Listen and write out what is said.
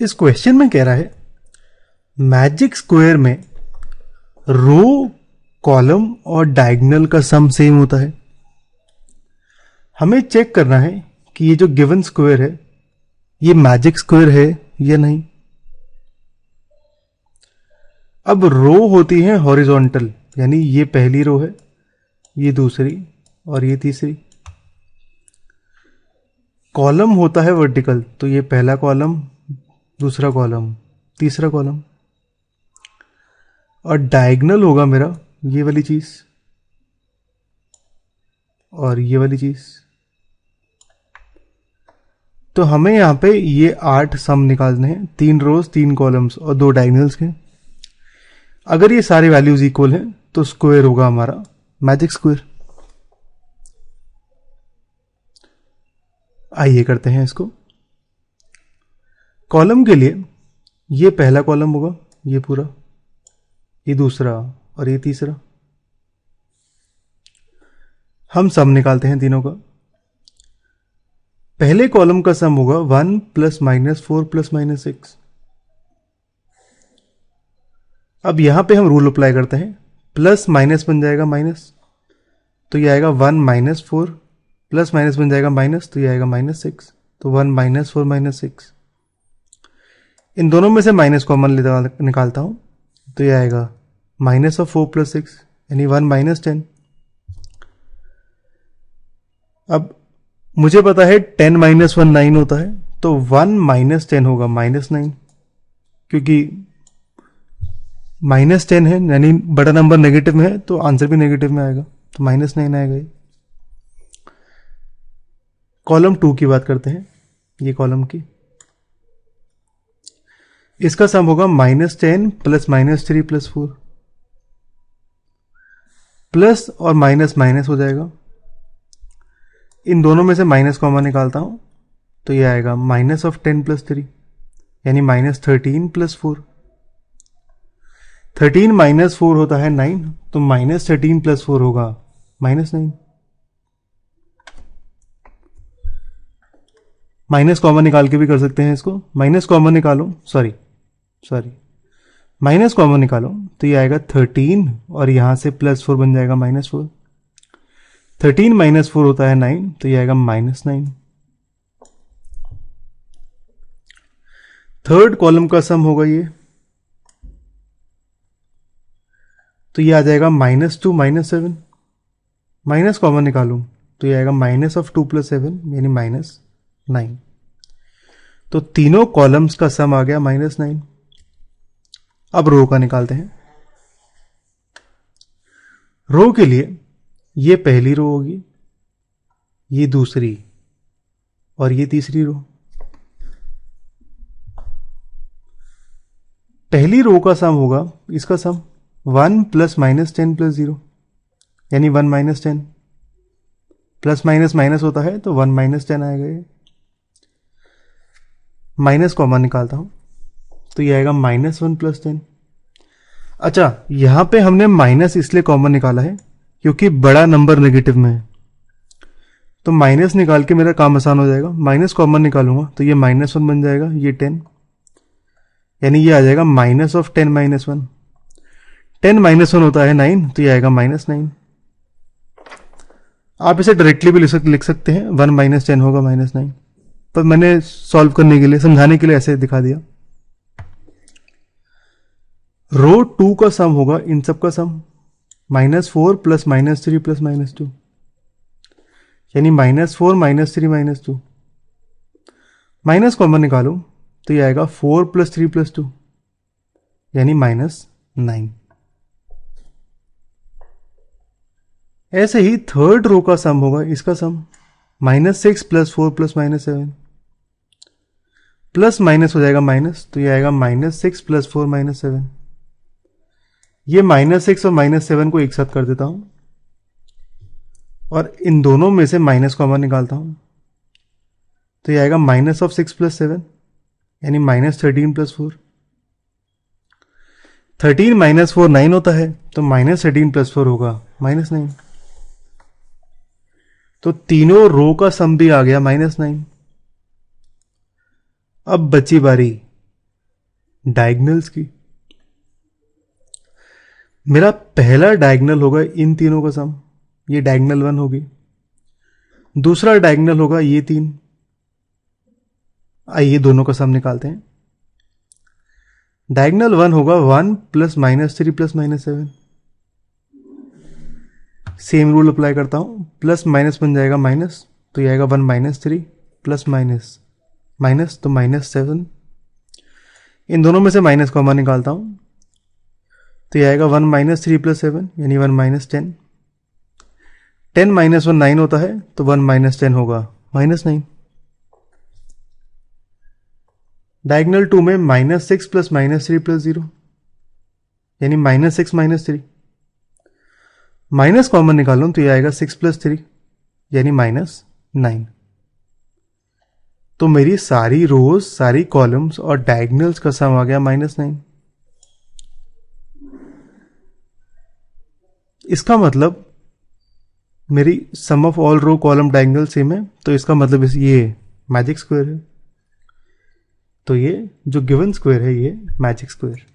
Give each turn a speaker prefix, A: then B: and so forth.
A: इस क्वेश्चन में कह रहा है मैजिक स्क्वायर में रो, कॉलम और डायगोनल का सम सेम होता है। हमें चेक करना है कि ये जो गिवन स्क्वायर है ये मैजिक स्क्वायर है या नहीं। अब रो होती है हॉरिजॉन्टल, यानी ये पहली रो है, ये दूसरी और ये तीसरी। कॉलम होता है वर्टिकल, तो ये पहला कॉलम, दूसरा कॉलम, तीसरा कॉलम। और डायगोनल होगा मेरा ये वाली चीज और ये वाली चीज। तो हमें यहां पे ये 8 सम निकालने हैं, 3 रोज 3 कॉलम्स और 2 डायगोनल्स के। अगर ये सारे वैल्यूज इक्वल हैं तो स्क्वायर होगा हमारा मैजिक स्क्वायर। आइए करते हैं इसको। कॉलम के लिए ये पहला कॉलम होगा, ये पूरा, ये दूसरा और ये तीसरा। हम सम निकालते हैं तीनों का। पहले कॉलम का सम होगा 1 प्लस माइनस 4 प्लस माइनस 6। अब यहां पे हम रूल अप्लाई करते हैं, प्लस माइनस बन जाएगा माइनस, तो ये आएगा 1 माइनस 4, प्लस माइनस बन जाएगा माइनस, तो ये आएगा माइनस 6, तो 1 माइनस 4 माइनस 6। इन दोनों में से माइनस कॉमन निकालता हूं, तो ये आएगा माइनस ऑफ 4 प्लस 6 यानी 1 माइनस 10। अब मुझे पता है 10 माइनस 1 9 होता है, तो 1 माइनस 10 होगा माइनस 9, क्योंकि माइनस 10 है यानी बड़ा नंबर नेगेटिव में है तो आंसर भी नेगेटिव में आएगा, तो माइनस 9 आएगा ये। कॉलम 2 की बात करते हैं, ये कॉलम की। इसका सम होगा minus 10 plus minus 3 plus 4। Plus और माइनस माइनस हो जाएगा, इन दोनों में से माइनस कॉमन निकालता हूं, तो ये आएगा माइनस ऑफ 10 प्लस 3 यानी माइनस 13 प्लस 4। 13 माइनस 4 होता है 9, तो माइनस 13 प्लस 4 होगा माइनस 9। माइनस कॉमन निकाल के भी कर सकते हैं इसको, माइनस कॉमन निकालो, सॉरी माइनस कॉमन निकालो, तो ये आएगा 13 और यहां से प्लस 4 बन जाएगा माइनस 4। 13 माइनस 4 होता है 9, तो ये आएगा माइनस 9। थर्ड कॉलम का सम होगा ये, तो ये आ जाएगा माइनस 2 माइनस 7। माइनस कॉमन निकालूं तो ये आएगा माइनस ऑफ 2 प्लस 7 यानी माइनस 9। तो तीनों कॉलम्स का सम आ गया माइनस 9। अब रो का निकालते हैं। रो के लिए ये पहली रो होगी, ये दूसरी और ये तीसरी रो। पहली रो का सम होगा, इसका सम 1 प्लस माइनस 10 प्लस 0 यानी 1 माइनस 10। प्लस माइनस माइनस होता है तो 1 माइनस 10 आएगा ये। माइनस कॉमन निकालता हूं, तो ये आएगा माइनस 1 प्लस 10। अच्छा, यहां पे हमने माइनस इसलिए कॉमन निकाला है क्योंकि बड़ा नंबर नेगेटिव में है, तो माइनस निकाल के मेरा काम आसान हो जाएगा। माइनस कॉमन निकालूंगा तो ये माइनस 1 बन जाएगा, ये 10 यानी ये आ जाएगा माइनस ऑफ 10 माइनस 1। 10 माइनस 1 होता है 9, तो ये आएगा माइनस 9। आप इसे डायरेक्टली भी लिख सकते हैं, 1 माइनस 10 होगा माइनस 9, पर मैंने सॉल्व करने के लिए, समझाने के लिए ऐसे दिखा दिया। रो 2 का सम होगा, इन सब का sum minus 4 plus minus 3 plus minus 2 यानी minus 4 minus 3 minus 2। Minus common निकालो तो ये आएगा 4 प्लस 3 प्लस 2 यानी माइनस 9। ऐसे ही थर्ड रो का सम होगा, इसका sum minus 6 plus 4 plus minus 7। Plus minus हो जाएगा माइनस, तो ये आएगा माइनस 6 प्लस 4 माइनस 7। ये माइनस 6 और माइनस 7 को एक साथ कर देता हूं और इन दोनों में से माइनस कॉमन निकालता हूं, तो ये आएगा माइनस ऑफ 6 प्लस 7 यानी माइनस 13 प्लस 4। 13 माइनस 4 9 होता है, तो माइनस 13 प्लस 4 होगा माइनस 9। तो तीनों रो का सम भी आ गया माइनस 9। अब बची बारी डायगनल्स की। मेरा पहला डायगनल होगा इन तीनों का सम, ये डायगनल 1 होगी। दूसरा डायगनल होगा ये 3। आइए दोनों का सम निकालते हैं। डायगनल 1 होगा 1 plus -3 plus -7। Same rule apply करता हूं, प्लस माइनस बन जाएगा माइनस, तो ये आएगा 1 - 3 प्लस माइनस माइनस, तो -7। इन दोनों में से माइनस कॉमन निकालता हूं, तो ये आएगा 1 - 3 प्लस 7 यानी 1 - 10। 10 - 1 9 होता है, तो 1 - 10 होगा -9। डायगनल 2 में -6 प्लस -3 प्लस 0 यानी -6 - 3। माइनस कॉमन निकालूं तो ये आएगा 6 प्लस 3 यानी -9। तो मेरी सारी रोज, सारी कॉलम्स और डायगनल्स का सम आ गया -9। इसका मतलब मेरी sum of all row column diagonal same है, तो इसका मतलब ये मैजिक स्क्वायर है। तो ये जो गिवन स्क्वायर है ये मैजिक स्क्वायर।